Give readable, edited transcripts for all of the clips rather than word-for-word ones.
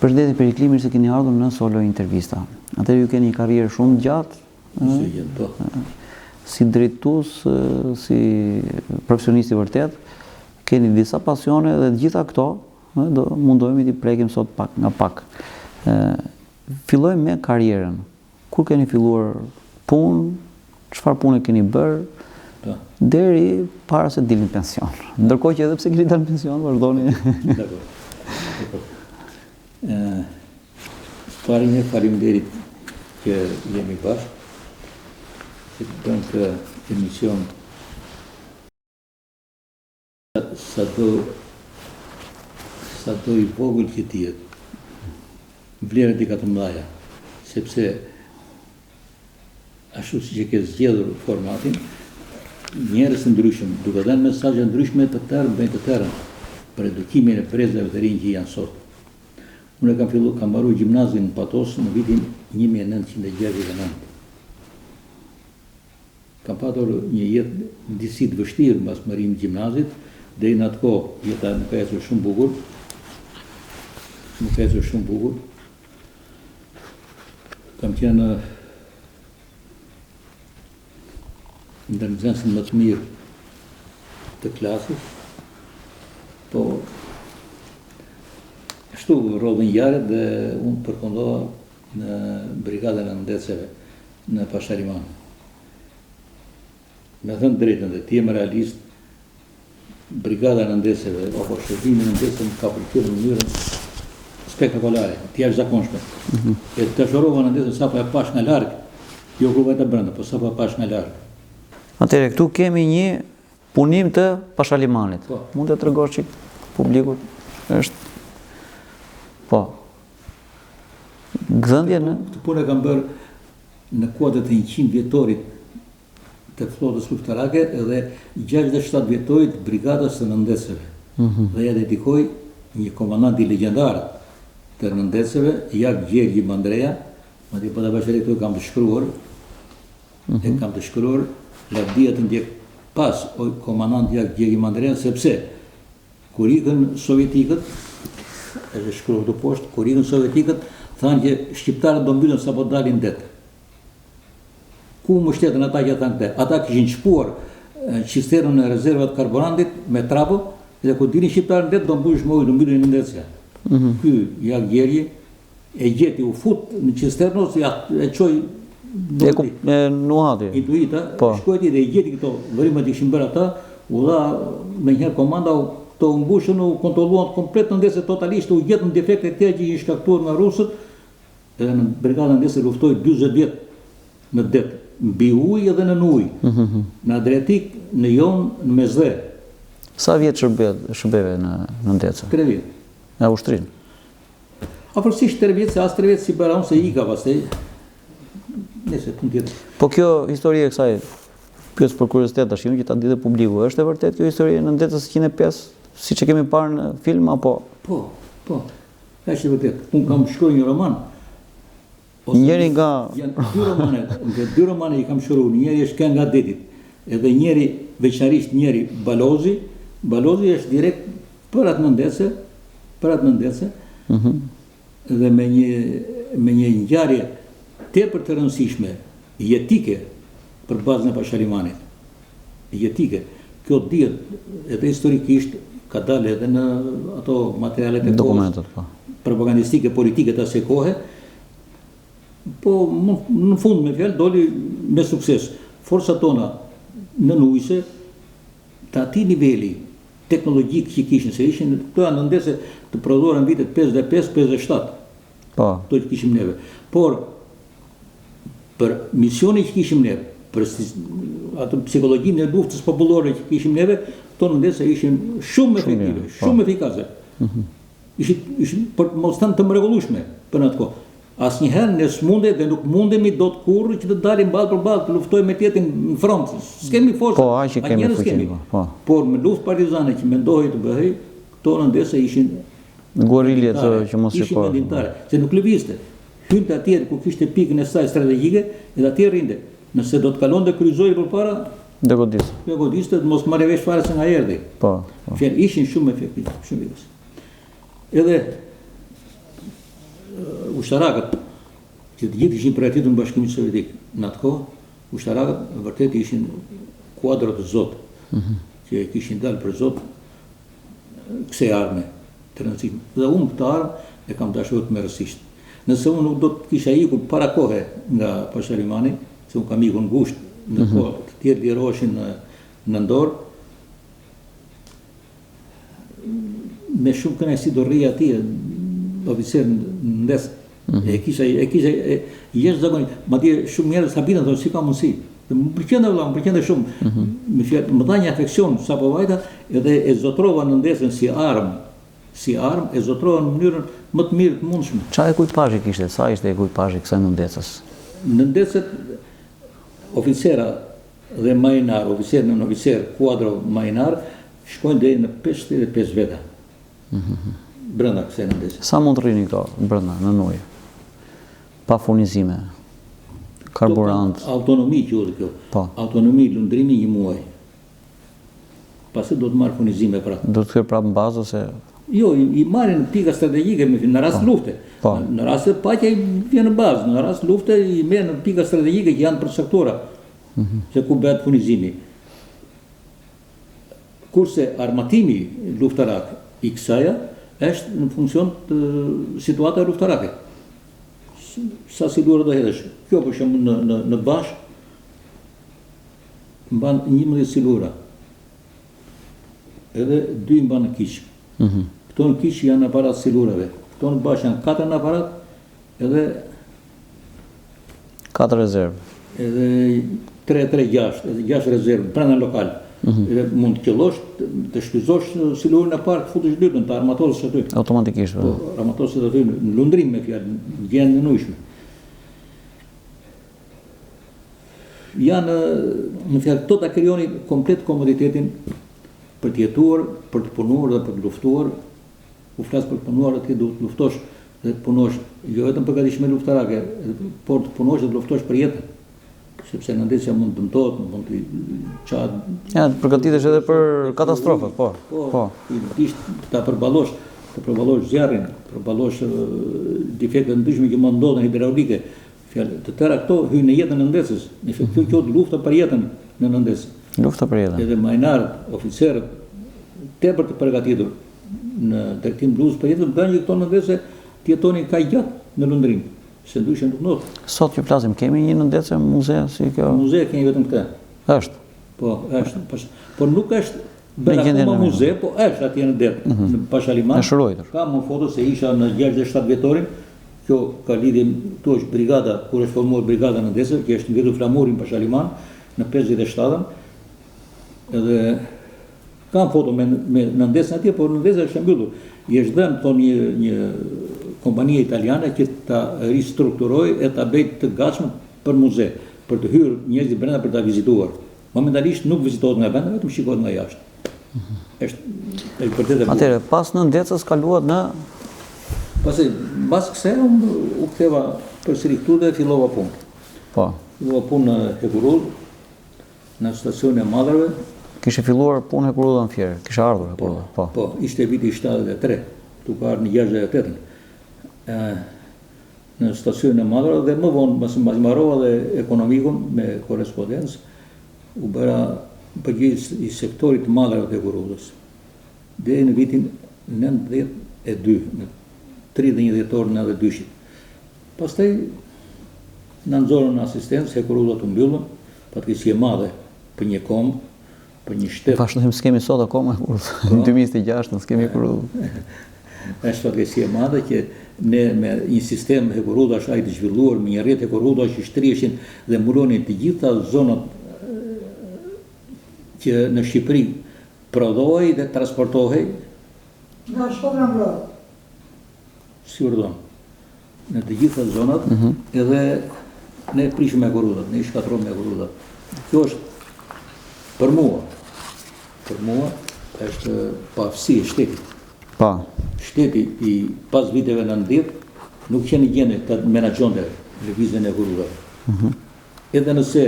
Përshëndetje Periklimi, se keni ardhur në Solo Intervista. Atëherë ju keni një karrierë shumë gjatë, si drejtues, si profesionist i vërtet, keni disa pasione dhe të gjitha këto do mundohemi t'i prekim sot pak nga pak. Fillojmë me karrierën. Kur keni filluar punë, çfarë pune keni bërë, deri para se dilni në pension. Ndërkohë që edhe pse keni dalë në pension, vazhdoni. Dakor. Faleminderit që jemi bashkë, që të bëjmë këtë emision sa do i vogël që t'jetë, vlerët i ka të mëdha, sepse ashtu si që ke zgjedhur formatin, njerëz të ndryshëm, duke dhënë mesazhe ndryshme të tërë, bëjnë të tërën për edukimin e brezave të rinj që janë sot. Unë kam mbaruar gjimnazin në Patos në vitin 1969. Kam patur një jetë disi të vështirë mbas mbarimit të gjimnazit, deri në atë kohë jeta më ka ecur shumë bukur. Kam qenë ndër nxënësit më të mirë të klasës, po ashtu rodhën ngjarjet dhe unë përkundova në brigadën e ndeceve në Pashariman. Me thënë drejtën dhe ti jem realist, brigada në ndeceve, apo shërbimi në ndeceve më ka pëlqyer në mënyrë spektakolare, të jashtëzakonshme. E të shorova në ndeceve sapo e pash nga larg, jo ku vetë brenda, po sapo e pash nga larg. Atëherë këtu kemi një punim të Pashalimanit. Mund të tregosh çik publikut? Është gëdhëndje në? Këtë punë e kam bërë në kuadrat e 100 vjetorit të flotës luftarake edhe 67 vjetorit brigadës së nëndeceve. Dhe ja dedikoj një komandanti legjendar të nëndeceve, Jak Gjergji Mandreja, madje po ta bashkëri këtu kam të shkruar, lavdia të ndjek pas komandant Jak Gjergji Mandreja, sepse kur ikën sovjetikët, edhe shkruar këtu poshtë, kur ikën sovjetikët, thanë që shqiptarët do mbyllën sapo dalin det. Ku mbështeten ata që thanë këtë? Ata kishin çpuar cisternën e rezervat karburantit me trapo, dhe kur dilin shqiptarët det do mbyllësh me ujë, do mbyllin në ndecë. Ky Jak Gjergji e gjeti u fut në cisternë ose e çoi në nuhati. Intuita, shkoi dhe i gjeti këto vërimet që kishin bërë ata, u dha me njëherë komanda të mbushën, u kontrolluan komplet në ndesë totalisht, u gjetën defekte të tjera që ishin shkaktuar nga rusët, edhe në brigadën ndesë luftoi 40 vjet në det, mbi ujë edhe në ujë, në Adriatik, në Jon, në Mesdhe. Sa vjet shërbeve në ndecë? 3 vjet. Në ushtrinë? Afërsisht 3 vjet, se as 3 vjet si bëra unë se ika pastaj. Nëse punë tjetër. Po kjo histori e kësaj, pyes për kuriozitet tash, që ta ditë publiku, është e vërtet kjo histori në ndecës 105, siç e kemi parë në film apo? Po. Është e vërtet. Unë kam shkruar një roman. Njëri nga janë dy romane që kam shkruar. Njëri është Kënga e Detit, edhe njëri veçanërisht njëri Balozi. Balozi është direkt për atë nëndecë, dhe me një ngjarje tepër të rëndësishme, jetike për bazën e Pashalimanit. Jetike. Kjo dihet edhe historikisht, ka dalë edhe në ato materialet e dokumentet, propagandistike, politike të asaj kohe, po në fund me fjalë doli me sukses. Forcat tona në ujse, të atij niveli teknologjik që kishin, se ishin këto janë ndese të prodhuara në vitet 55-57. To që kishim neve. Por për misionin që kishim neve, për atë psikologjinë e luftës popullore që kishim neve, tonë ndese ishin shumë efektive, shumë efikase. Ishin për mos thënë të mrekullueshme për atë kohë. Asnjëherë ne s'munde dhe nuk mundemi dot kurrë që të dalim ballë për ballë të luftojmë me tjetrin në front. S'kemi forcë. Po, aq që kemi fuqinë. Por me luftë partizane që mendohej të bëhej, tonë ndese ishin guerilje që mos ishin vendimtare, se nuk lëvizte. Hynte atje ku kishte pikën e saj strategjike, edhe atje rrinte. Nëse do të kalonte kryqëzoi përpara, do godiste. Mos marrë vesh fare se nga erdhi. Po. Fjalë ishin shumë efektiv, shumë efikaz. Edhe ushtarakët, që të gjithë ishin përgatitur në Bashkimin Sovjetik, në atë kohë, ushtarakët vërtet ishin kuadrot të Zot, që kishin dalë për Zot kësaj arme të rëndësishme. Dhe unë këtë armë e kam dashuar të merësisht. Nëse unë nuk do të kisha ikur para kohe nga Pashalimani, se unë kam ikur ngushtë në kohë të tjerë liroheshin në dorë, me shumë kënaqësi do rrija atij oficer në ndes. E kisha jashtëzakonisht, madje shumë njerëz Sabina thonë si ka mundësi. Më pëlqen vëlla, më pëlqen shumë. Më dha një afeksion sapo vajta edhe e zotrova në ndesën si armë e zotrova në mënyrën më të mirë të mundshme. Çfarë ekipazhi kishte? Sa ishte ekipazhi kësaj nëndecës? Në ndecët oficera dhe majinar, oficer në oficer, kuadro majinar, shkojnë deri në 55 veta. Brenda kësaj nëndecë. Sa mund të rrini këto brenda në ujë? Pa furnizime, karburant. Autonomi quhet kjo. Po. Autonomi lundrimi 1 muaj. Pasi do të marrë furnizime pra. Do të kthyer prapë në bazë ose Jo, i marrin pika strategjike në rast lufte. Po. Në rast të paqja i vjen në bazë, në rast lufte i merren në pika strategjike që janë për sektora. Se ku bëhet furnizimi. Kurse armatimi luftarak i kësaja është në funksion të situata luftarake. Sa silura do hedhësh. Kjo për shembull në Bash mban 11 silura. Edhe 2 mban në Kiq. Këto në Kiq janë aparat silurave. Këto në Bash janë 4 në aparat edhe 4 rezervë. Edhe 3-6, edhe 6 rezervë brenda lokal. Edhe mund të qellosh, të shfryzosh silurën e parë, të futesh dytën, të armatosësh aty. Automatikisht. Po, armatosësh aty në lundrim me fjalë, gjendje në ujshme. Janë, në fjalë, këto ta krijonin komplet komoditetin për të jetuar, për të punuar dhe për të luftuar. U flas për të punuar aty duhet të luftosh dhe të punosh jo vetëm për gatishmëri luftarake, por të punosh dhe të luftosh për jetën. Sepse nëndesja mund të dëmtohet, mund të qatë... Ja, të përgatitesh edhe për katastrofët, po. Po, ta përballosh zjarrin, të përballosh defekte ndryshme që mund ndodhen hidraulike. Të tëra këto hyjnë në jetën e nëndesës. Në efekt kjo quhet lufta për jetën në nëndesë. Lufta për jetën. Edhe majnarët, oficerët, tepër të përgatitur në drejtim luftë për jetën, bëjnë që këto nëndese të jetonin kaq gjatë në lundrim. Se ndryshe nuk ndodh. Sot që flasim, kemi një nëndecë muze si kjo? Muze kemi vetëm këtë. Është? Po, është. Por nuk është bërë akoma muze, po është atje në det, në Pashaliman. Në shëruajtur. Ka më foto se isha në 67 vjetorin, kjo ka lidhje, këtu është brigada, kur është formuar brigada në ndesë, që është ngritur flamurin Pashaliman, në 57-ën, edhe kam foto me në ndesën atje, por në ndesë është mbyllur. I është dhënë tonë një kompania italiane që ta ristrukturoj e ta bëjë të gatshme për muze, për të hyrë njerëzit brenda për ta vizituar. Momentalisht nuk vizitohet nga vendi, vetëm shikohet nga jashtë. Është vërtet e bukur. Atëherë, pas nëndecës kaluat në Pasi mbas kësaj u ktheva përsëri këtu dhe fillova punë. Po. Fillova punë në Hekurull, në stacionin e Madhrave. Kishe filluar punë Hekurulla në Fjerë, kishe ardhur Hekurulla. Po, ishte viti 73, tu ka ardhur në 68-ën. Në stacionin e Madhrave dhe më vonë mbas mbarova dhe ekonomikun me korrespondencë, u bëra përgjegjës i sektorit të Madhrave të Hekurullës. Deri në vitin 92, në 31 dhjetor 92. Pastaj na nxorën në asistencë, Hekurulla të mbyllën, fatkeqësi e madhe për një kombë, për një shtet. Vazhdojmë s'kemi sot akoma në 2006 s'kemi Hekurullë. Është fatkeqësi e madhe që ne me një sistem Hekurullash ai të zhvilluar, me një rrjet Hekurullash që shtrieshin dhe mbulonin të gjitha zonat që në Shqipëri prodhohej dhe transportohej. Nga Shkodra mbro. Si urdhon. Në të gjitha zonat, edhe ne prishim Hekurullat, ne i shkatërrojmë Hekurullat. Kjo është për mua është pafsi e shtetit. Pa. Shteti i pas viteve 90 nuk qenë i gjendje të menaxhonte lëvizjen e Hekurullat. Edhe nëse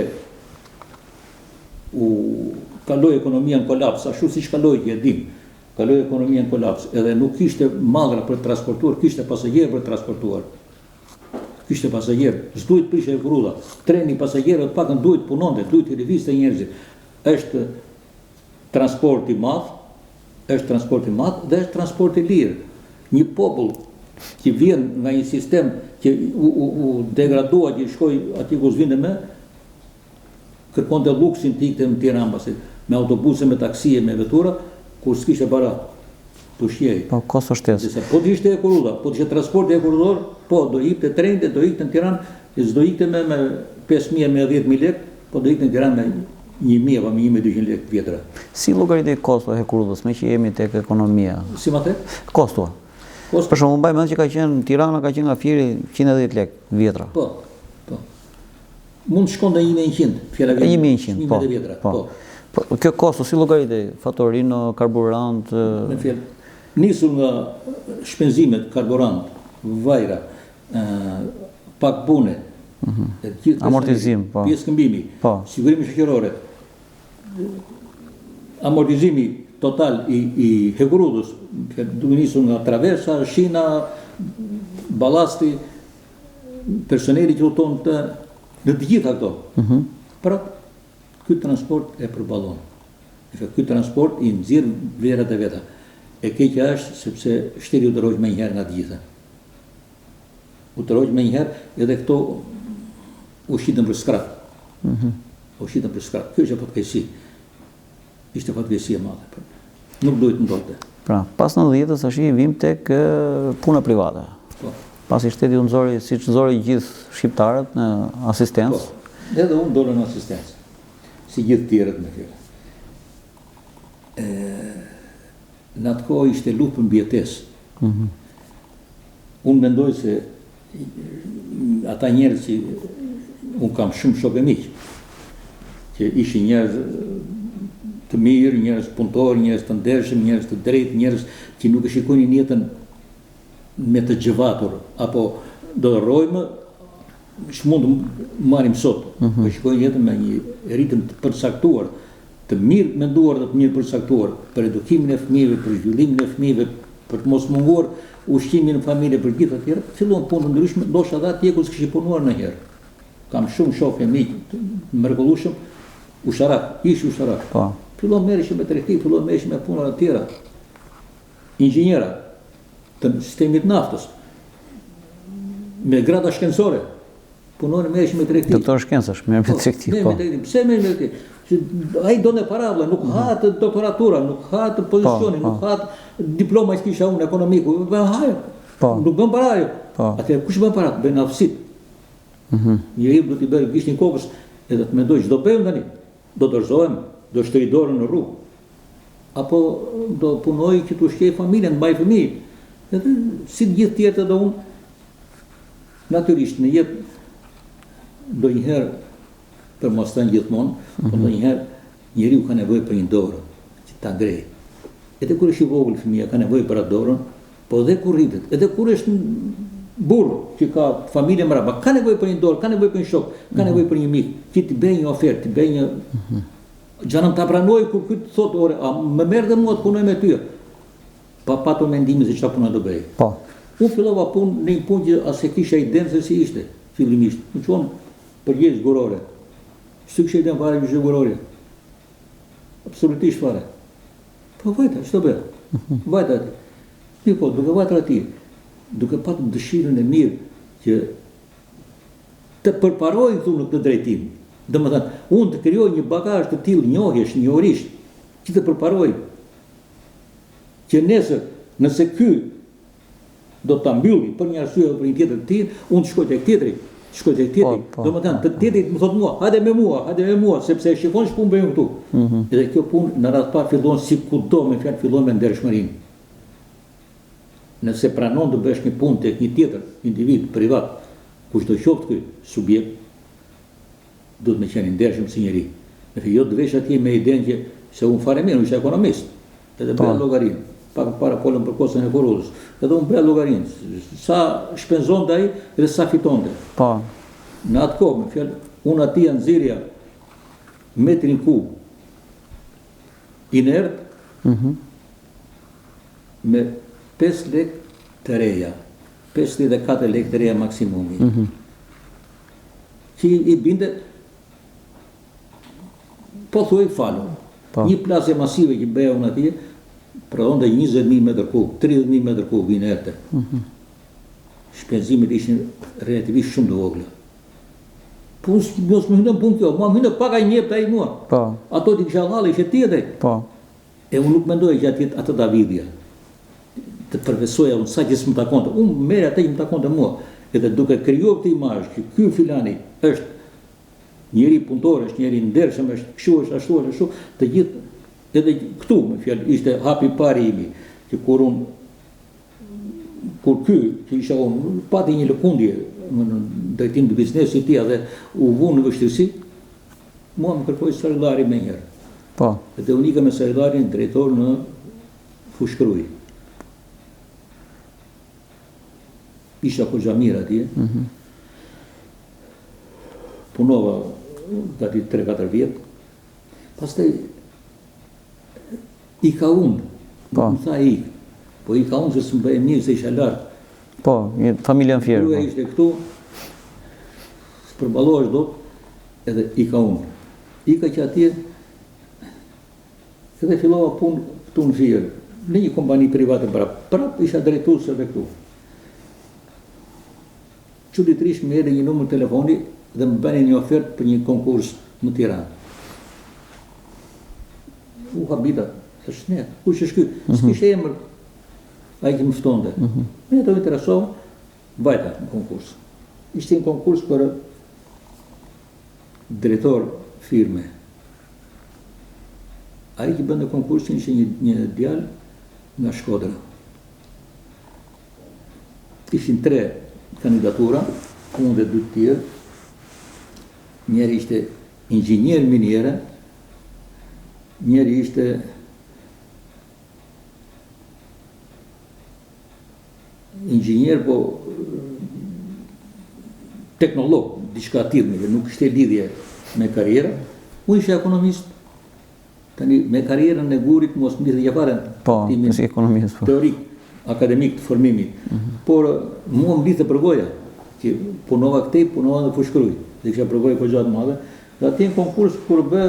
u kaloi ekonomia në kolaps, ashtu siç kaloi që e dim, kaloi ekonomia në kolaps, edhe nuk kishte madhra për të transportuar, kishte pasagerë për të transportuar. kishte pasagerë, s'duhet prishte rrulla. Treni pasagerët pakën duhet punonte, duhet të lëvizte njerëzit. Është transport i madh, dhe është transport i lirë. Një popull që vjen nga një sistem që u degradua, që shkoi aty ku s'vinte më, kërkonte luksin të ikte në Tiranë pasi me autobuse, me taksi, me vetura, kur s'kishte para. Po shjej. Po kosto shtesë. Po të ishte e kurudha, po të ishte transporti e kurudor, po do ikte trente, do ikte në Tiranë, s'do ikte me 5.000 me 10.000 lekë, po do ikte në Tiranë me 1.000 apo me 1.200 lekë vjetra. Si llogaritej kosto e kurudhës, me që jemi tek ekonomia? Si ma the? Kosto. Për shembull, mbaj mend që ka qenë Tirana, ka qenë nga Fieri 110 lekë vjetra. Po. Mund të shkon në 1.100, fjala vjetra. 1.100, po. Vjetra, po. Kjo kosto si llogaritej? Fatorino, karburant, me fjalë, nisur nga shpenzimet, karburant, vajra, pak pune, amortizim, po. Pjeskëmbimi, po. Sigurimi shoqërore, amortizimi total i hekurudhës, duke nisur nga traversa, shina, ballasti, personeli që udhton në të gjitha këto. Pra, ky transport e përballon. Ky transport i nxjerr vlerat e veta. E keqja është sepse shteti u tërhoq më njëherë nga të gjitha. U tërhoq më njëherë edhe këto u shitën për skrap. U shitën për skrap. Kjo është fatkeqësi. Ishte fatkeqësi e madhe. Nuk duhet ndodhte. Pra, pas 90-s tash i vim tek puna private. Po. Pasi shteti u nxori, siç nxori gjithë shqiptarët në asistencë. Po. Edhe unë dola në asistencë. Si gjithë tjerët me fjalë. Në atë kohë ishte luftë për mbijetesë. Unë mendoj se ata njerëz që unë kam shumë shokë miq, që ishin njerëz të mirë, njerëz punëtor, njerëz të ndershëm, njerëz të drejtë, njerëz që nuk e shikonin jetën me të gjëvatur, apo do të rrojmë, ç'mund të marrim sot, po shikojnë jetën me një ritëm të përcaktuar, të mirë menduar dhe të mirë përcaktuar, për edukimin e fëmijëve, për zhvillimin e fëmijëve, për të mos munguar ushqimin në familje, për gjithë të tjerë, fillon punë ndryshme, ndoshta dha atje ku s'kishin punuar ndonjëherë. Kam shumë shokë miq të mrekullueshëm, usharak, ish usharak. Po. Fillon merreshin me tregti, fillon merreshin me puna të tjera. Inxhiniera të sistemit naftës, me grada shkencore, punon merreshin me tregti. Doktor shkencash, merr me tregti, po. Pse merr me tregti? Ai do në parabla, nuk ha të doktoratura, nuk ha të pozicioni, nuk ha të diploma që kisha unë ekonomiku, nuk bën para ajo. Atëherë kush bën para? Bën aftësit. Njeriu do t'i bëjë gishtin kokës edhe të mendoj ç'do bëjmë tani. Do dorëzohem, do shtoj dorën në rrugë. Apo do punoj që t'u shkej familjen, mbaj fëmijë. Edhe si të gjithë tjerët edhe unë natyrisht në jetë ndonjëherë për mos thënë gjithmonë, por ndonjëherë njeriu ka nevojë për një dorë që ta ngrejë. Edhe kur është i vogël fëmia ka nevojë për atë dorën, po edhe kur rritet, edhe kur është burr që ka familje mbrapa, ka nevojë për një dorë, ka nevojë për një shok, ka nevojë për një mik, që t'i bëjë një ofertë, t'i bëjë një gjanam ta pranoj kur ky të thotë, "Ore, a më merr dhe mua të punoj me ty?" Pa patur mendimin se çfarë puna do bëj. Po. Unë fillova punë në një punë që as e kisha idenë se si ishte fillimisht. Më çon përgjegjës zgurore. S'u kisha idenë fare që zgurore. Absolutisht fare. Po vajta, ç'do bëj? Vajta. Ti po, duke vajtur aty, duke patur dëshirën e mirë që të përparoj këtu në këtë drejtim. Domethënë, unë të krijoj një bagazh të tillë njohjesh, njohurish, që të përparoj që nesër, nëse ky do ta mbylli për një arsye apo për një tjetër të tillë, unë shkoj tek tjetri, domethënë të tjetrit më thot mua, hajde me mua, sepse e shikon ç'punë bëjmë këtu. Edhe kjo punë në radh pa fillon si kudo me fjalë fillon me ndershmërinë. Nëse pranon të bësh një punë tek një tjetër individ privat, kushdo qoftë ky subjekt, duhet me qenë i ndershëm si njeri. Nëse jo të vesh atje me idenë që se unë fare mirë, unë isha ekonomist, edhe bëja llogarinë, pak para folëm për kostën e kurudhës, edhe unë bëja llogarinë, sa shpenzonte ai dhe sa fitonte. Po. Në atë kohë, me fjalë, unë atje nxirja metrin kub inert me 5 lekë të reja. 54 lekë të reja maksimumi. Që i binde, po thuaj falur. Një plasje masive që bëja unë atje, prodhonte 20.000 metër kub, 30.000 metër kub inerte. Shpenzimit ishin relativisht shumë të vogla. Po mos më hynën punë kjo, ma më hynën paka i njepta i mua. Ato t'i kisha hallë, ishe tjetër. E unë nuk mendoj që atjet atë Davidja. Të përvesoja unë sa që s'më takonte. Unë merë atë që më takonte mua. Edhe duke krijuar këtë imazh që ky filani është njëri punëtor, është njëri ndershëm, është kështu, është ashtu, të gjithë edhe këtu, me fjalë, ishte hapi i parë imi, që kur ky, që isha unë, pati një lëkundje në drejtim të biznesit tij dhe u vu në vështirësi, mua më kërkoi salari më njëherë. Dhe unë ika me salarin drejtor në Fushkruj. Isha Koxhamir atje. Punova gati 3-4 vjet. Pastaj ika unë. Më tha ik. Po ika unë se s'më bëhe mirë se isha lartë. Familja në fjerë. Kruja ishte këtu, s'përballohesh dot, edhe ika unë. Ika që atje, edhe fillova punë këtu në Fier, në një kompani private prap isha drejtuese edhe këtu. Çuditërisht më erdhi një numër telefoni dhe më bëni një ofertë për një konkurs në Tiranë. U habita, është ne, kush është ky? S'kishte emër ai që më ftonte. Ne do interesova, vajta në konkurs. Ishte një konkurs për drejtor firme. Ai që bënte konkursin ishte një djalë nga Shkodra. Ishin 3 kandidatura, unë dhe 2 tjerë. Njeri ishte inxhinier miniere, njeri ishte inxhinier, po teknolog, diçka tillë, nuk ishte lidhje me karriera. Unë isha ekonomist. Tani me karrierën e gurit mos më lidhje fare. Si ekonomist. Teorik, akademik të formimit. Por mua më lidhte përvoja, që punova këtej, punova në Fushkruj, dhe kisha përvojë po gjatë madhe. Dhe atje në konkurs kur bë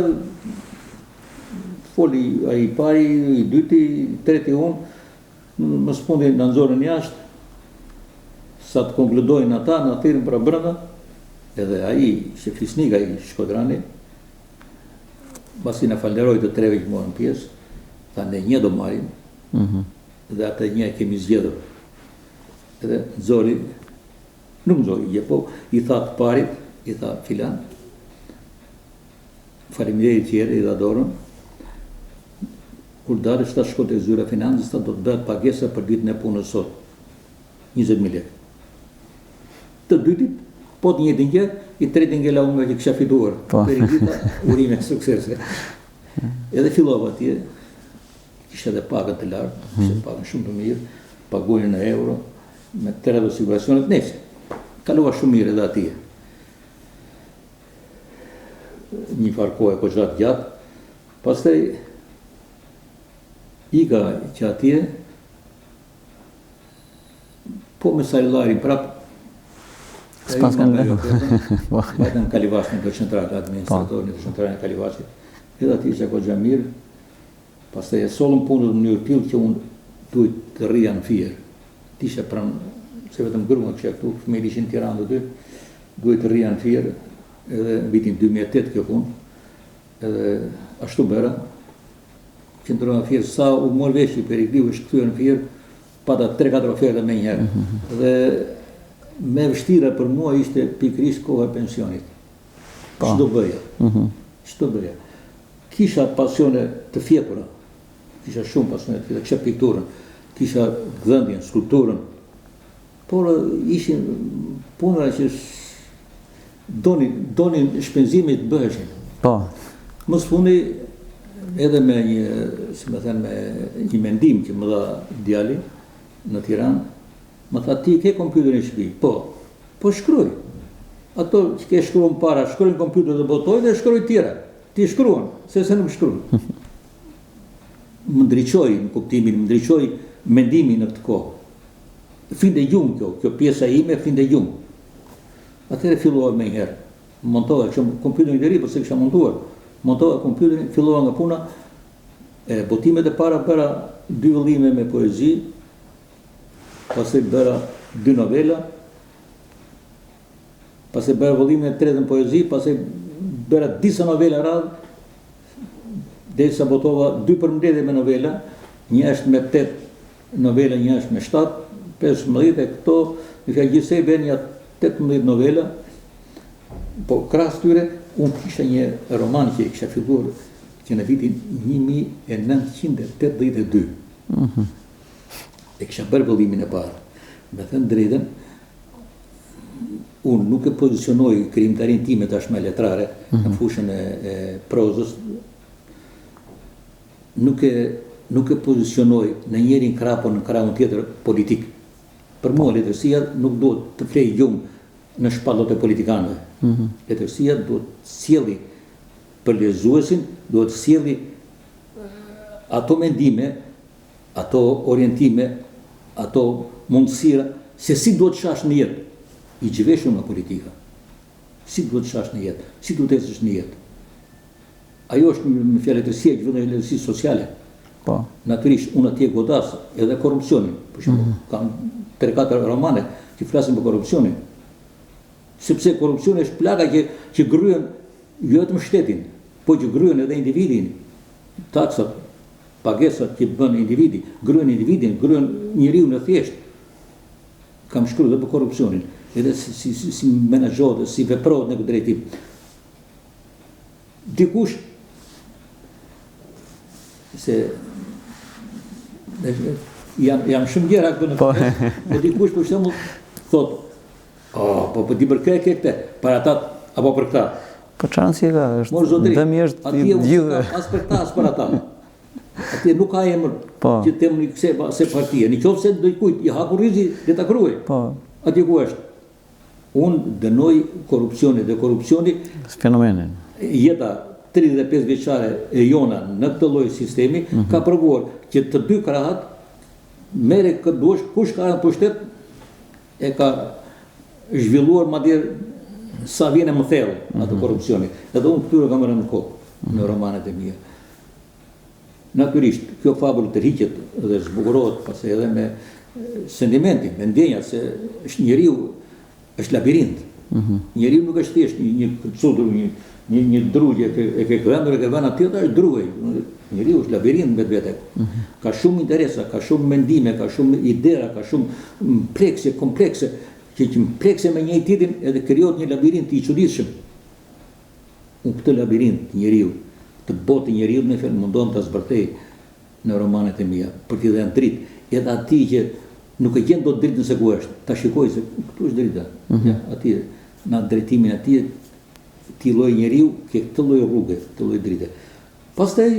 foli ai pari, i dyti, i treti unë, më sfundi në nxorën jashtë, sa të konkludojnë ata, në thirrën për brenda, edhe ai, shefisnik ai Shkodrani, pasi na falënderoi të 3 që morën pjesë, tha ne një do marrim, dhe atë një kemi zgjedhur. Edhe nxori, nuk nxori, po i tha të parit, i tha filan, faleminderit tjerë, i dha dorën, kur dalësh ta shko te zyra financës, ta do të bëhet pagesa për ditën e punës sot. 20.000 lekë. Të dytit, po të njëjtin gjë, i tretin gjela unë nga që kisha fituar. Për i dita, urime suksese. Edhe fillova atje, kisha dhe pagën të lartë, kisha pagën shumë të mirë, paguajnë në euro, me 3 siguracionet nese. Kalova shumë mirë edhe atje. Një farë kohë e koqat gjatë, pastaj ika që atje, po me salarin prapë, s'pas kanë lënë. Vajta në Kalivashin, në qendrale, administratorin e qendrale në Kalivashit. Edhe atje që Koxhamir, pastaj e sollëm punën në mënyrë tillë që unë duhet të rrija në Fier. Tisha pranë, se vetëm grua kisha këtu, fëmijët ishin në Tiranë të dy, duhet të rrija në Fier, edhe në vitin 2008 kjo punë, edhe ashtu bëra. Qendrova në Fier, sa u mor vesh i Perikliu është kthyer në Fier, pata 3-4 oferta me njëherë. Dhe me vështira për mua ishte pikërisht koha e pensionit. Ç'do bëja? Ç'do bëja? Kisha pasione të fjetura. Kisha shumë pasione të fjetura, kisha pikturën, kisha dhëndjen, skulpturën. Por ishin puna që donin shpenzimit të bëheshin. Më sfundi edhe me një mendim që më dha djali në Tiranë, më tha ti ke kompjuterin në shtëpi? Po shkruaj. Ato që ke shkruan para, shkruaj në kompjuter dhe botoj dhe shkruaj tjera. Ti shkruan, se nuk shkruaj. Më ndriçoi në kuptimin, më ndriçoi mendimin në këtë kohë. finde gjumë kjo pjesa ime, finde gjumë. Atëherë fillova me njëherë. Montova, kësha kompjuterin të ri, përse kësha montuar. Montova kompjuterin, fillova nga puna, botimet e para bëra 2 vëllime me poezi, pastaj bëra 2 novela, pastaj bëra vëllimin e tretë në poezi, pastaj bëra disa novela radhë, derisa botova 2 përmbledhje me novela, një është me 8 novela, një është me 7, 15 e këto, në fjalë gjithsej bën ja 18 novela, po krahas tyre unë kisha një roman që kisha filluar që në vitin 1982. E kisha bërë vëllimin e parë. Me thënë drejtën, unë nuk e pozicionoj krijimtarin time tashmë letrare në fushën e prozës, nuk e pozicionoj në njërin krah apo në krahun tjetër politik. Për mua letërsia nuk duhet të flej gjumë në shpallot e politikanëve. Letërsia duhet sjelli për lexuesin, duhet sjelli ato mendime, ato orientime, ato mundësira, se si duhet shash në jetë, i gjveshur nga politika. Si duhet shash në jetë, si duhet ecësh në jetë. Ajo është me fjalë letërsia, që vjen letërsi sociale. Po. Natyrisht, unë atje godas edhe korrupsionin. Për shembull, kam 3-4 romane që flasin për korrupsionin. Sepse korrupsioni është plaga që gryen jo vetëm shtetin, po që gryen edhe individin. Taksat, pagesat që bën individi, gryen individin, gryen njeriu në thjesht. Kam shkruar edhe për korrupsionin, edhe si menaxhohet, si veprohet në këtë drejtim. Dikush se jam shumë gjëra këtu në fakt, po dikush për shembull thotë, po ti për këtë, për ata apo për këta. Po çfarë si ka, është dëmi është i gjithë. As për këta, as për ata. Atje nuk ka emër që tem një se partia. Në qoftë se do i kujt, i hapur rizi dhe ta kryej. Po. Atje ku është. Unë dënoj korrupsionin dhe korrupsioni fenomenin. Jeta 35 vjeçare e jona në këtë lloj sistemi ka provuar që të dy krahat merre këtë duash, kush ka në pushtet e ka zhvilluar madje sa vjen më thellë atë korrupsioni. Edhe unë këtyre kam rënë në kokë në romanet e mia. Natyrisht, kjo fabulë tërhiqet dhe zbukurohet pastaj edhe me sentimentin, me ndjenjat se është njeriu është labirint. Njeriu nuk është thjesht një cudur, një drugje e ke këvendur e ke vënë atje, është drugej. Njeriu është labirint me vetë. Ka shumë interesa, ka shumë mendime, ka shumë idera, ka shumë plekse, komplekse, që plekse me njëri tjetrin edhe krijohet një labirint i çuditshëm. Unë këtë labirint njeriu, të botë njeriu në fjalë mundon ta zbërthej në romanet e mia, për t'i dhënë dritë, edhe atij që nuk e gjen dot dritën se ku është. Ta shikoj se këtu është drita. Ja, atje në drejtimin atij ti lloj njeriu ke këtë lloj rruge, këtë lloj drite. Pastaj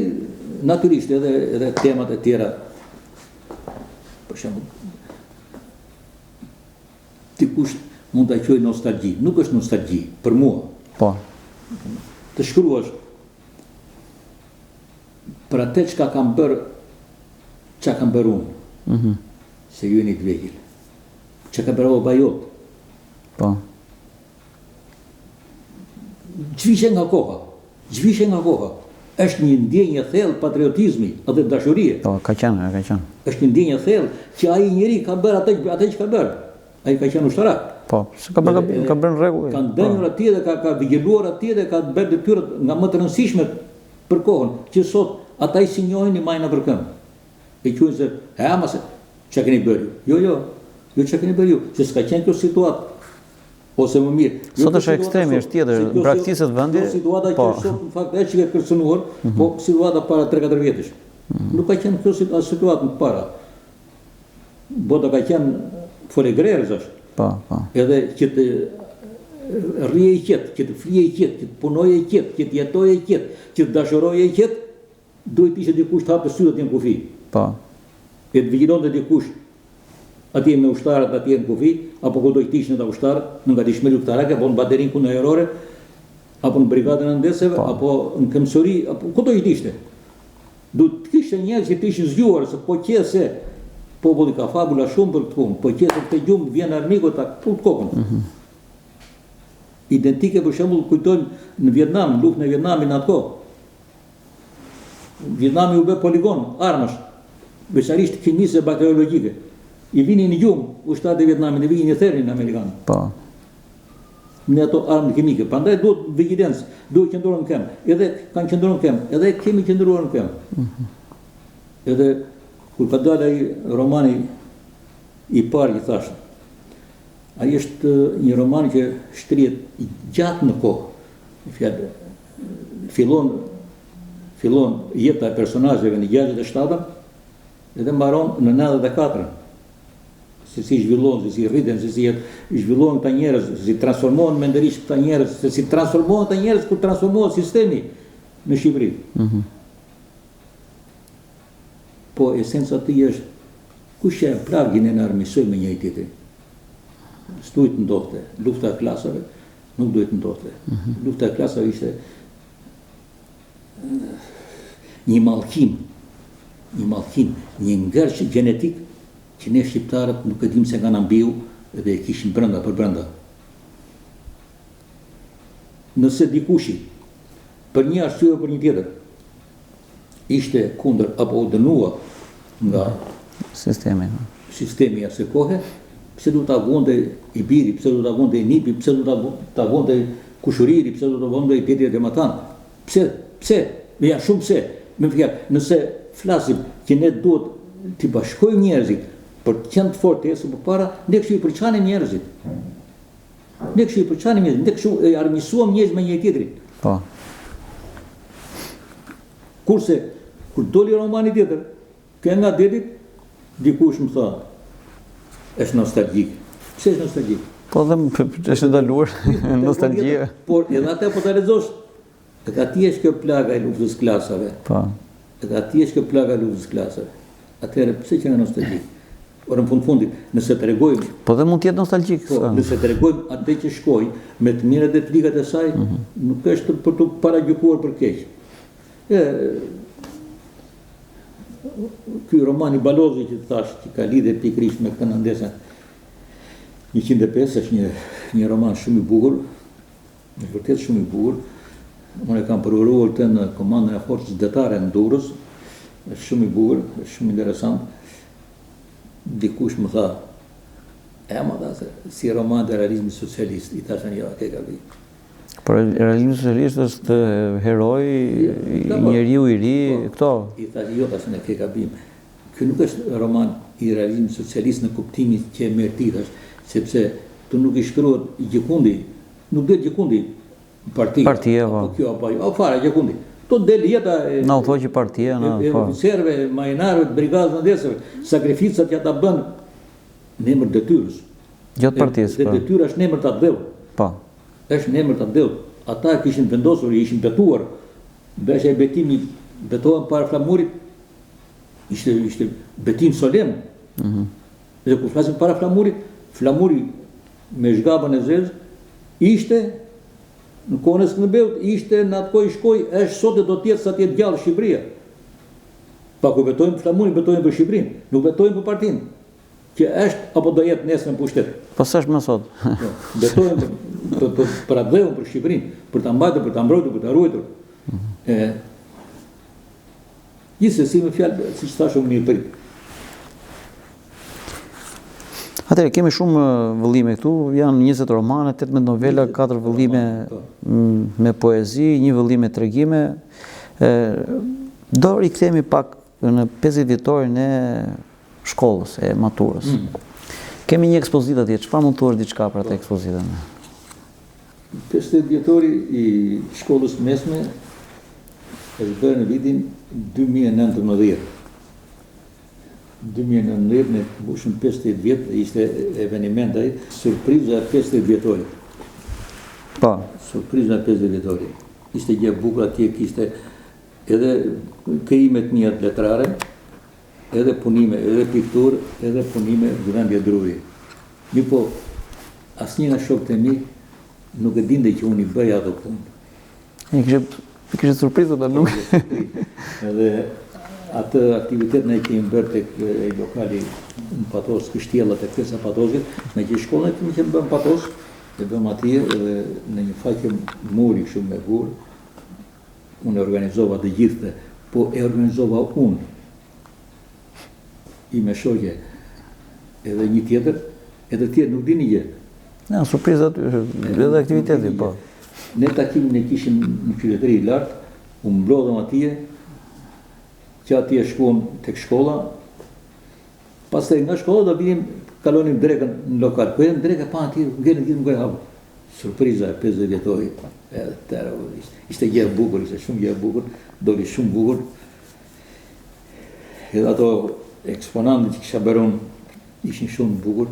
natyrisht edhe temat e tjera. Për shembull, dikush mund ta quajë nostalgji. Nuk është nostalgji për mua. Po. Të shkruash për atë çka kam bërë, çka kam bërë unë. Se ju jeni të vegjël. Çka ka bërë baba jot. Po. Zhvishe nga koha. Është një ndjenjë e thellë patriotizmi edhe dashurie. Po, ka qenë. Është një ndjenjë e thellë që ai njeri ka bërë atë që ka bërë. Ai ka qenë ushtarak. Po, se ka bërë rregull. Ka ndenjur atje dhe ka vigjiluar atje dhe ka bërë detyrat nga më të rëndësishmet për kohën, që sot ata i si njohin i majna për këmbë. E quajnë se, mase, çka keni bërë ju? Jo, çka keni bërë ju, se s'ka qenë kjo situatë. Ose më mirë. Sot është ekstremi, është tjetër, praktikisë vendi. Situata që është sot në fakt e që ka kërcënuar, po situata para 3-4 vjetësh. Nuk ka qenë kjo situatë më para. Bota ka qenë folegrerës është. Po. Edhe që të rrije i qetë, që të flije i qetë, që të punoje i qetë, që të jetoje i qetë, që të dashuroje i qetë, duhet ishte dikush të hapë sytë atje në kufi. Po. E të vigjilonte dikush atje me ushtarët atje në kufi, apo ku do të ishte ata ushtarë, në gatishmëri ushtarake, apo në baterin kundërore, apo në brigadën e ndeseve, apo në këmbësori, apo ku do të ishte. Duhet të kishte njerëz që të ishin zgjuar se po populli ka fabula shumë për këtë punë, po qëse këtë gjumë vjen armiku ta fut kokën. Identike për shembull kujtojnë në Vietnam, luftën e Vietnamit në atë kohë. Vietnami u bë poligon armësh, veçanërisht kimise bakteriologjike. I vinin në gjumë ushtarët e Vietnamit, i vinin në therrin amerikan. Po. Me ato armë kimike. Prandaj duhet vigjilencë, duhet qëndruar në këmbë. Edhe kanë qëndruar në këmbë, edhe kemi qëndruar në këmbë. Edhe kur ka dalë ai romani i parë i thashë, ai është një roman që shtrihet gjatë në kohë. Fillon jeta e personazheve në 67-ën edhe mbaron në 94-ën. Se si zhvillohen, se si rriten, se si zhvillohen këta njerëz, se si transformohen mendërisht këta njerëz, se si transformohen këta njerëz kur transformohet sistemi në Shqipëri. Po esenca e tij është kush e pragin e na armiqsoj me njëri tjetrin. S'duhet të ndodhte. Lufta e klasave nuk duhet të ndodhte. Lufta e klasave ishte një mallkim, një ngërç gjenetik që ne shqiptarët nuk e dim se nga na mbiu dhe e kishin brenda për brenda. Nëse dikushi për një arsye apo për një tjetër ishte kundër apo u dënua nga sistemi asaj kohe, pse duhet ta vonte i biri, pse duhet ta vonte i nipi, pse duhet ta vonte kushuriri, pse duhet ta vonte i Petri Dematan? Pse? Me janë shumë pse. Me fjalë, nëse flasim që ne duhet të bashkojmë njerëzit për të qenë të fortë së përpara, ne kështu i përçanim njerëzit. Ne kështu e armiqsuam njerëz me njëri tjetrin. Po. Kurse kur doli romani tjetër, që nga detit, dikush më tha, është nostalgjik. Pse është nostalgjik? Po dhe është ndaluar nostalgjia. Por edhe atë po ta lexosh, edhe aty është kjo plaga e luftës klasave. Po. Edhe aty është kjo plaga e luftës klasave. Atëherë pse që nga nostalgjik? Por në fundit, nëse tregojmë, po dhe mund të jetë nostalgjik. Nëse tregojmë atë që shkoi me të mirët dhe të ligat e saj, nuk është për të paragjykuar për keq. Ky roman i Balozi që thash, që ka lidhje pikërisht me këtë ndesën 105 është një roman shumë i bukur, në vërtet shumë i bukur. Unë e kam përvëruar të në komandën e forcës detare në Durrës, është shumë i bukur, është shumë interesant. Dikush më tha, ma tha se si roman të realizmit socialist, i thashën jo, ke gabi. Por realizmi socialist është heroj, njeriu i ri, këto. I thashën jo, thashën e ke gabim. Ky nuk është roman i realizmit socialist në kuptimin që e merr ti thash, sepse tu nuk i shkruhet gjikundi, nuk dhe gjikundi partia, apo kjo apo ajo, fare gjikundi. To del jeta e partia, oficerëve, marinarëve, brigadës ndesëve, sakrificat që ata bën në emër detyrës. Gjatë partisë. Dhe detyra është në emër të atdheu. Po. Është në emër të atdheu. Ata kishin vendosur, ishin betuar. Besha e betimi betohen para flamurit, ishte betim solem. Dhe kur flasim para flamurit, flamuri me zhgabën e zezë ishte në kohën e Skënderbeut, ishte në atë kohë i shkoi, është sot e do të jetë sa të jetë gjallë Shqipëria. Pa ku betojmë flamurin, betojmë për Shqipërinë, nuk betojmë për partinë, që është apo do jetë nesër në pushtet. Po s'është më sot. Betojmë për atdheun për Shqipërinë, për ta mbajtur, për ta mbrojtur, për ta ruajtur. Gjithsesi me fjalë, siç thashëm mirë prit. Atëherë, kemi shumë vëllime këtu, janë 20 romane, 18 novela, 4 vëllime me poezi, 1 vëllim me tregime. Do rikthehemi pak në 50 vjetorin e shkollës, e maturës. Kemi një ekspozitë atje, çfarë mund të thuash diçka për atë ekspozitën? 50 vjetori i shkollës mesme është bërë në vitin 2019. 2019 ne mbushëm 50 vjet, ishte eveniment ai, surpriza e 50 vjetorit. Po. Surpriza e 50 vjetorit. Ishte gjë e bukur atje, kishte edhe krijime të mia letrare, edhe punime, edhe pikturë, edhe punime Zyrandje Druri. Po, asnjë nga shokët e mi nuk e dinte që unë i bëja ato punë. Kishte surprizë, por nuk. Edhe atë aktivitet ne kemi bërë tek lokali në Patos, kështjellat e kësa Patosit, me që shkollën e kemi bërë në Patos, e bëm atje edhe në një faqe muri shumë me burë, unë e organizova të gjithë, po e organizova unë, i me shoqe, edhe një tjetër, edhe tjetër nuk dini gjë. Ja, surprizat, edhe aktiviteti, po. Ne takimin e kishim në qytetëri i lartë, u mblodhëm atje, që atje shkuam tek shkolla, pastaj nga shkolla do vinim, kalonim drekën në lokal, ku edhe në drekë pa atje, ngellën gjithë më gojë hapë. Surpriza e 50 vjetori, ishte gjë e bukur, ishte shumë gjë e bukur, doli shumë bukur. Edhe ato eksponantë që kisha bërë unë, ishin shumë bukur,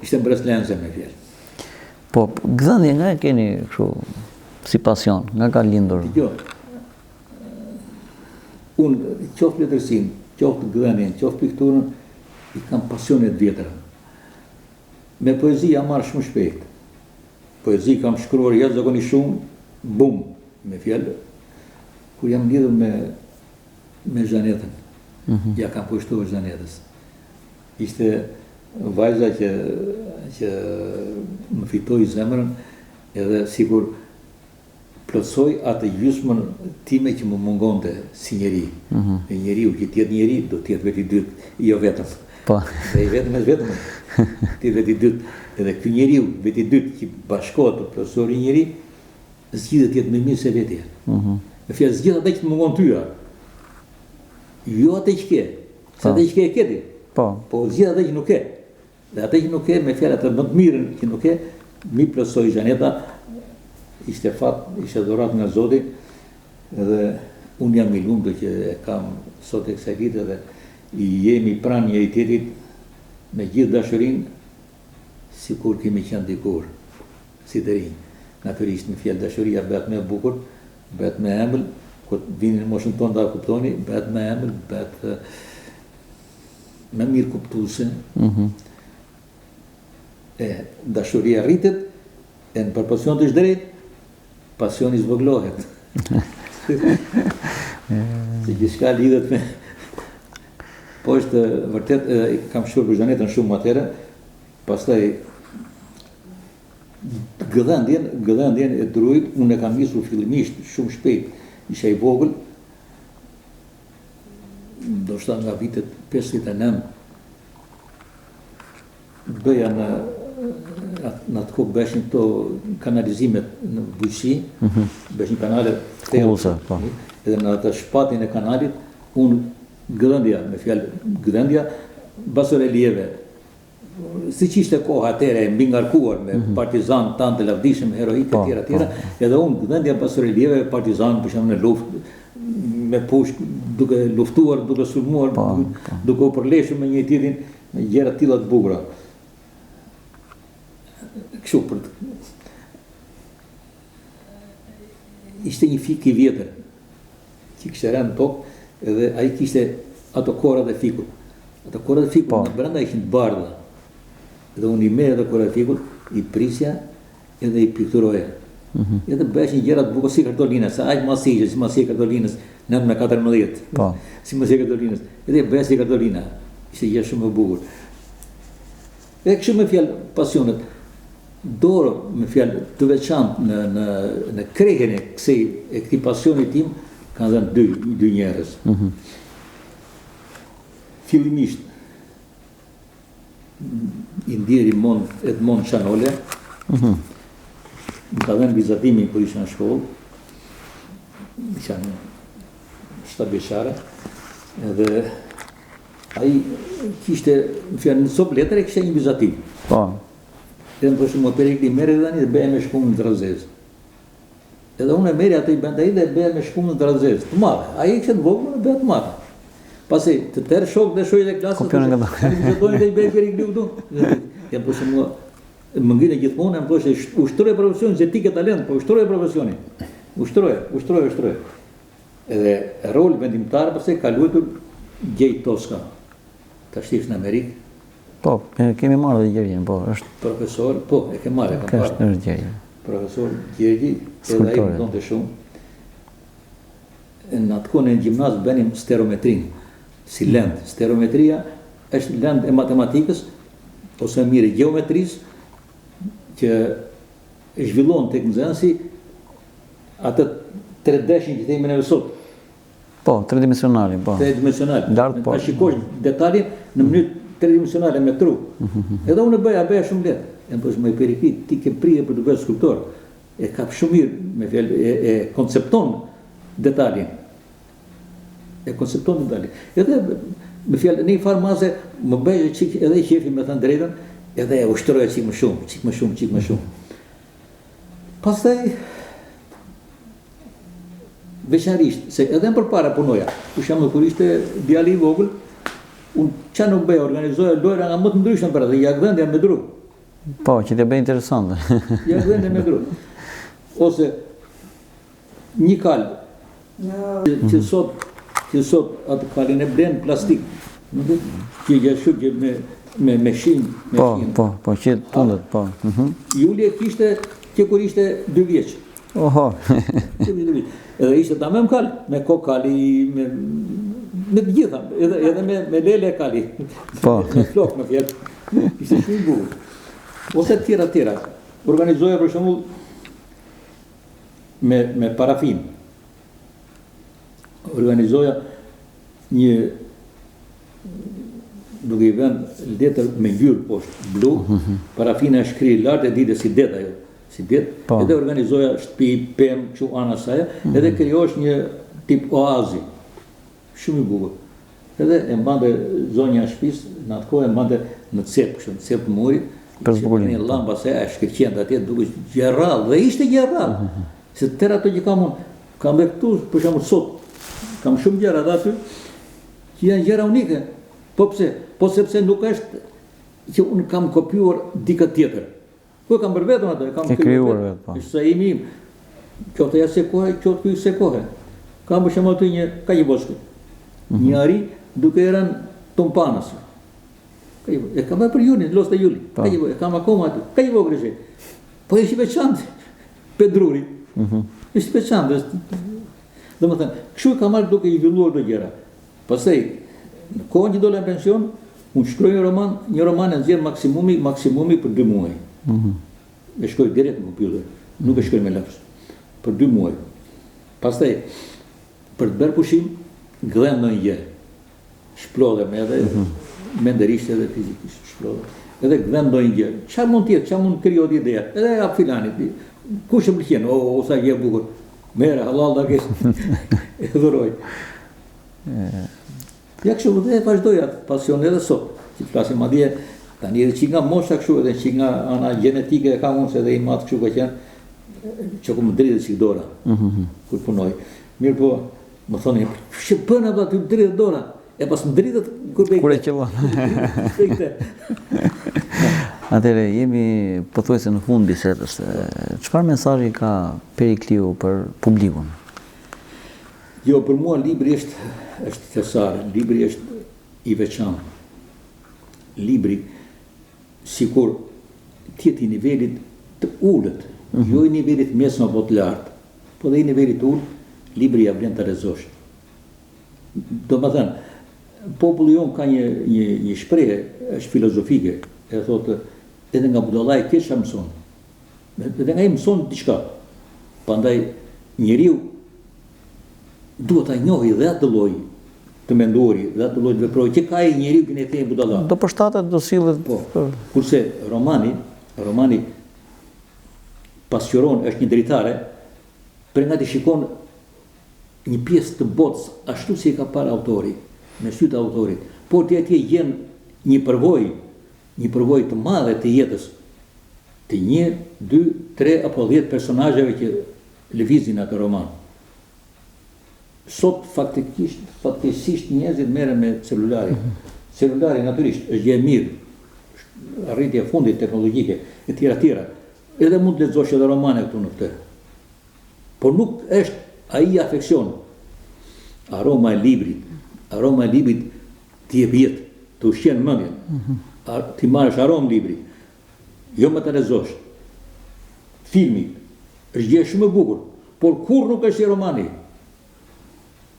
ishte mbreslense me fjalë. Po, gëdhëndje nga e keni kështu si pasion, nga ka lindur? Jo, unë qoftë letërsin, qoftë gëdhëndjen, qoftë pikturën, i kam pasionet vjetëra. Me poezi jam marrë shumë shpejt. Poezi kam shkruar jashtëzakonisht shumë, bum, me fjalë, kur jam lidhur me Zhanetën. Ja kam pushtuar Zhanetës. Ishte vajza që më fitoi zemrën, edhe sikur plotësoj atë gjysmën time që më mungonte si njeri. E njeriu që tjetë njeri, do tjetë veti dytë, jo vetëm. Po. Dhe i vetëm, tjetë veti dytë. Edhe ky njeriu, veti dytë, që bashkohet për plotësori njeri, zgjidhet tjetë më mirë se vetja. Me fjalë, zgjidhet atë që të mungon tyja. Jo atë që ke, se atë që ke e keti. Po zgjidhet atë që nuk ke. Dhe atë që nuk ke, me fjalë atë më të mirën që nuk ke, mi plotësoi Zhaneta, ishte fat, ishte dhurat nga Zoti, edhe unë jam i lumtur që e kam sot e kësaj dite dhe i jemi pranë njëri tjetrit me gjithë dashurinë, sikur kemi qenë dikur, si të rinj. Natyrisht, me fjalë dashuria bëhet më e bukur, bëhet më ëmbël, kur vini në moshën tonë ta kuptoni, bëhet më ëmbël, bëhet më mirë kuptuese. Dashuria rritet, e në proporcion të shdrejt, pasioni zvoglohet. Se gjithçka lidhet me... Po është vërtet, kam shkuar për Zhanetën shumë atëherë, pastaj gëdhëndjen e drujt, unë e kam nisur fillimisht shumë shpejt, isha i vogël, ndoshta nga vitet 59, bëja në atë kohë beshin këto kanalizimet në bujqësi, beshin kanalet edhe në atë shpatin e kanalit, unë gëdhëndja, me fjalë gëdhëndja, basorelieve, si që ishte koha atëre, mbi ngarkuar me partizan tanë të lavdishëm, heroik e tjera, edhe unë gëdhëndja basorelieve, partizan, përshëm në luft, me pushk, duke luftuar, duke sulmuar, duke u përleshur me një tjetrin, me gjëra të tilla të bukura. Kështu për të... Ishte një fik i vjetër, që kishte rënë në tokë, edhe ai kishte ato korat e fikut. Ato korat e fikut në brenda ishin të bardha. Edhe unë i merr ato korat e fikut, i prisja edhe i pikturoja. Edhe bëheshin gjëra të bukura si kartolina, sa aq masishe, si masi e kartolinës në 14. Si masi e kartolinës. Edhe bëhej si kartolina. Ishte gjë shumë e bukur. Edhe kështu me fjalë pasionet. Dorë, me fjalë të veçantë në krehen e këtij pasioni tim, kanë dhënë dy njerëz. Fillimisht, i ndjeri Edmond Çanole, më ka dhënë vizatimin kur isha në shkollë, isha në shtabeshare, edhe ai kishte, më fjalë në sop letër e kishte një vizatim. Edhe më thoshte, më perikli merri tani dhe bëhe me shkumë në Drazez. Edhe unë e meri atë i bënd ai dhe bëhe me shkumë në Drazez, të madhe. Ai kishte të vogël dhe bëhe të madhe. Pasi të tërë shok dhe shojë dhe klasës, vizatojnë dhe i bëhe perikli këtu. Jam thoshte mua, më ngritë gjithmonë, më thoshte, ushtroje profesionin, se ti ke talent, po ushtroje profesionin. Ushtroje. Edhe rol vendimtar, pasi ka luajtur Gjej Toska, ka shtifë në Amerikë. Po, kemi marrë dhe Gjergjin, po, është... Profesor, po, e ke marrë, e kam marrë. Është Gjergjin. Profesor Gjergji, edhe ai më donte shumë. Në atë kohë në gjimnaz bënim stereometrin. si lend. Stereometria është lend e matematikës, ose mirë geometrisë, që zhvillon tek nxënësi atë 3D-shin që themi ne sot. Po, tridimensionali, po. Tridimensional. Lart, po. Ta shikosh detalin në mënyrë tridimensionale me tru. Edhe unë bëja shumë lehtë. E më më perikrit, ti ke prije për të bërë skulptor. E kap shumë mirë, me fjalë, e koncepton detalin. Edhe me fjalë, në një farë maze më bëjë çik edhe qefi me thënë drejtën, edhe e ushtroja çik më shumë. Pastaj veçanërisht, se edhe më përpara punoja. Për shembull, kur ishte djali i vogël, unë çfarë nuk bëja, organizoja lojra nga më të ndryshme për atë, jagdhëndja me dru. Po, që të bëjë interesante. Jagdhëndja me dru. Ose një kal, që sot atë kalin e blen plastik, që gjashtu që me shinj. Po, që tundet, po. Juli e kishte që kur ishte 2 vjeç. Oho. Edhe ishte ta me më kal, me kokali, me të gjitha, edhe me lele kali. Po. Me flok, me fjetë. Ishte shumë i bukur. Ose tjera. Organizoja për shembull me parafin. Organizoja një, duke i vend letër me ngjyrë poshtë, blu, parafina shkri lart e dite si det ajo. Edhe organizoja shtëpi, pemë, kështu ana saj, edhe krijosh një tip oazi. Shumë i bukur. Edhe e mbante zonja e shtëpisë, në atë kohë e mbante në cep, kështu në cep muri, një llamba se e shkëlqente atje duke gjerrall, dhe ishte gjerrall. Se tëra ato që kam dhe këtu, për shembull sot, kam shumë gjëra aty që janë gjëra unike. Po pse? Po sepse nuk është që unë kam kopjuar dikë tjetër. Po kam për vetëm atë, kam krijuar vetë, po. Sa i im, qoftë ja se kohë, qoftë ky se kohë. Kam për shembull aty ka një boshkë. Një ari duke e rënë tumpanës. E kam për Julin, los të Juli. E kam akoma aty. Ka një vogël. Po është i veçantë. Pedruri. Është i veçantë. Domethënë, kështu kam marrë duke i zhvilluar këto gjëra. Pastaj, në kohën që dola në pension, unë shkroj një roman e nxjerr maksimumi për 2 muaj. E shkoj direkt në kompjuter, nuk e shkoj me laps. Për 2 muaj. Pastaj, për të bërë pushim, gdhem në një gjë. Shplodhem edhe menderisht edhe fizikisht shplodhem. Edhe gdhem në një gjë. Çfarë mund të jetë, çfarë mund të krijojë ideja? Edhe hap filanit. Kush e pëlqen? O sa gjë e bukur. Merë, halal da kesh. E dhuroj. Ja kështu dhe vazhdoj atë pasion edhe sot. Që flasim madje tani edhe që nga mosha kështu edhe që nga ana gjenetike e kam unë se edhe i matë kështu ka qenë që ku më dritë që dora kur punoj. Mirë po, më thoni, që bëna ba të dritë dora? E pas më dritët kur e qëllon. Atëre, jemi pothuajse në fund bisedës. Çfarë mesazhi ka Perikliu për publikun? Jo, për mua libri është thesar, libri është i veçantë. Libri sikur tjetë i nivelit të ullët, jo i nivelit mesme apo të lartë, po dhe i nivelit ullë, libri ja vlen të rezosh. Do më thënë, populli jonë ka një shprehje, është filozofike, e thotë, edhe nga budallaj kesha mëson, edhe nga i mëson diçka. Prandaj njeriu duhet ta njohë dhe atë lloj të menduari, dhe atë lloj të veprojë që ka i njeriu që ne themi budalla. Do përshtatet, do sillet. Po. Kurse romani pasqyron është një dritare, për nga të shikon një pjesë të botës ashtu si e ka parë autori, me sytë e autorit, por të atje gjen një përvojë të madhe të jetës, të 1, 2, 3 apo 10 personazheve që lëvizin atë roman. Sot faktikisht njerëzit merren me celularin. Celulari natyrisht është gjë e mirë, arritje e fundit teknologjike e tjera. Edhe mund të lexosh edhe romane këtu në këtë. Por nuk është ai afeksion. Aroma e librit ti jep jetë, të ushqen mendjen. Ti marrësh aromë libri. Jo më të lexosh. Filmi është gjë shumë e bukur, por kur nuk është i romani.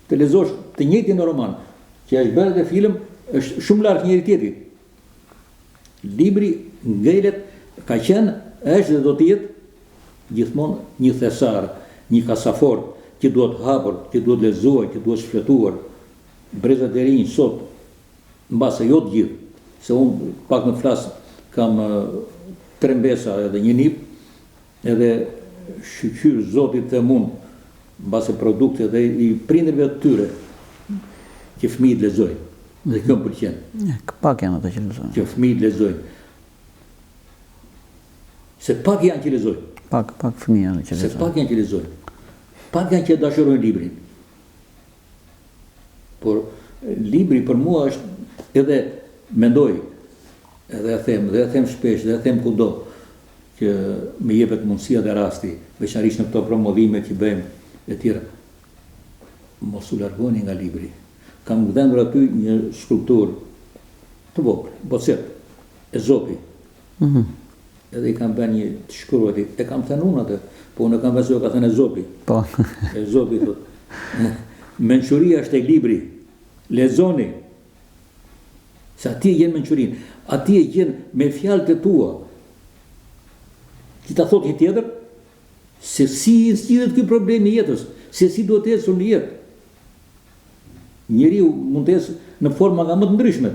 Të lexosh të njëjtin roman, që është bërë dhe film, është shumë larg njëri tjetrit. Libri ngelet ka qenë, është dhe do të jetë gjithmonë një thesar, një kasafor që duhet hapur, që duhet lexuar, që duhet shfletuar. Brezat e rinj sot, mbase jo të gjithë, se unë pak më flas kam 3 mbesa edhe 1 nip, edhe shqyr Zotit të mund, mbase produkte dhe i prindërve të tyre, që fëmijët lexojnë. Dhe kjo më pëlqen. Pak janë ato që lexojnë. Që fëmijët lexojnë. Se pak janë që lexojnë. Pak fëmijë janë që lexojnë. Se pak janë që lexojnë. Pak janë që dashurojnë librin. Por libri për mua është edhe mendoj, edhe e them shpesh, dhe e them kudo, që me jepet mundësia dhe rasti, veçanërisht në këto promovime që bëjmë e tjera. Mos u largoni nga libri. Kam dhënë aty një skulptur të vogël, bocet, e Zopi. Edhe i kam bërë një të shkruar, e kam thënë unë atë, po unë kam vësur ka thënë e Zopi. Po. E Zopi thot. Mençuria është e libri. Lexoni. Se atje gjen mençurinë, atje gjen me fjalët e tua. Ti ta thotë tjetër se si zgjidhet ky problem i jetës, se si duhet të ecë në jetë. Njeriu mund të ecë në forma nga më të ndryshme.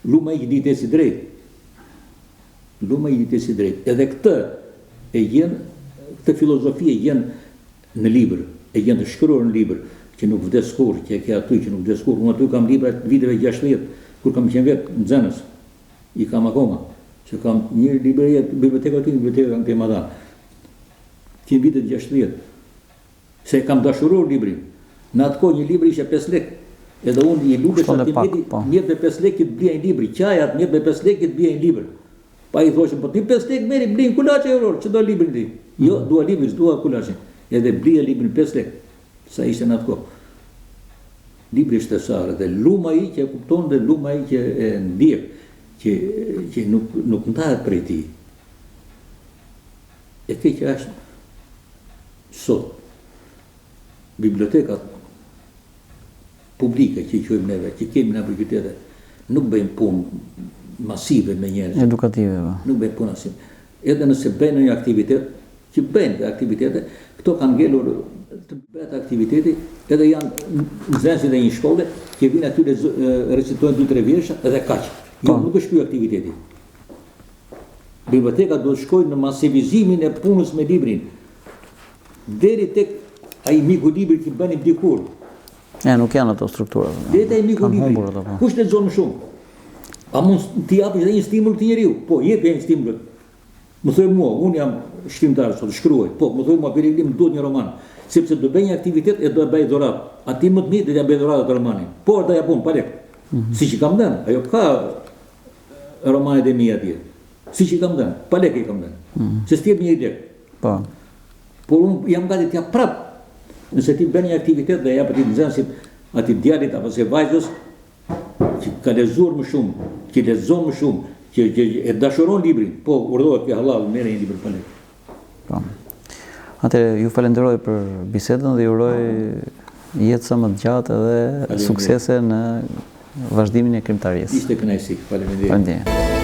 Luma i ditë si drejt. Luma i ditë si drejt. Edhe këtë e gjen, këtë filozofi e gjen në libër, e gjen të shkruar në libër, që nuk vdes kur, që e ke aty, që nuk vdes kur. Unë aty kam libra të viteve 60, kur kam qenë vetë në Xenës. I kam akoma. Se kam një librerie, biblioteka aty, biblioteka në Temada. Që në vitet 60. Se kam dashuruar librin. Në atë kohë një libri ishte 5 lekë. Edhe unë i lupesh aty mjetë me 5 lekë që të blija një libri. Qajat mjetë me 5 lekë që të blija një libër. Pa i thoshim, po ti 5 lekë meri, blin kulaçe euror, që do librin ti? Jo, dua librin, dua kulaçe. Edhe blija librin 5 lekë. Sa ishte në atë kohë. Libri është thesare dhe luma i që e kupton dhe luma i që e ndjek, që nuk ndahet prej tij. E kjo që është sot bibliotekat publike që i quajmë neve, që kemi në qytete, nuk bëjmë punë masive me njerëz. Edukative. Nuk bëjmë punë masive. Edhe nëse bëjnë një aktivitet, që bëjnë aktivitete, këto kanë ngelur të bëhet aktiviteti, edhe janë nxënësit e një shkolle që vinë aty recitojnë 2-3 vjersha edhe kaq. Jo, nuk është ky aktiviteti. Biblioteka duhet të shkojnë në masivizimin e punës me librin. Deri tek ai miku libri që bënim dikur. Nuk janë ato struktura. Deri tek ai miku libri. Kush lexon më shumë? A mund t'i japësh edhe një stimul të njeriu? Po, jep një stimul. Më thoj mua, unë jam shkrimtar sot, shkruaj. Po, më thoj mua Perilim duhet një roman, sepse do bëj një aktivitet e do e bëj dhuratë. Aty më të mirë do t'ja bëj dhuratë atë romanin. Por do ja bën pa lek. Siç i kam dhënë, ajo ka romanet e mia atje. Siç i kam dhënë, pa lek i kam dhënë. Se s'tjep një lek. Po. Por unë jam gati t'ja prap. Nëse ti bën një aktivitet dhe jap atij nxënësit, atij djalit apo se vajzës që ka lexuar më shumë, që lexon më shumë, që e dashuron librin, po urdhërohet ke halal merr një libër pa lek. Po. Atëherë ju falenderoj për bisedën dhe ju uroj jetë sa më të gjatë dhe suksese në vazhdimin e krimtarisë. Ishte kënaqësi. Faleminderit. Faleminderit.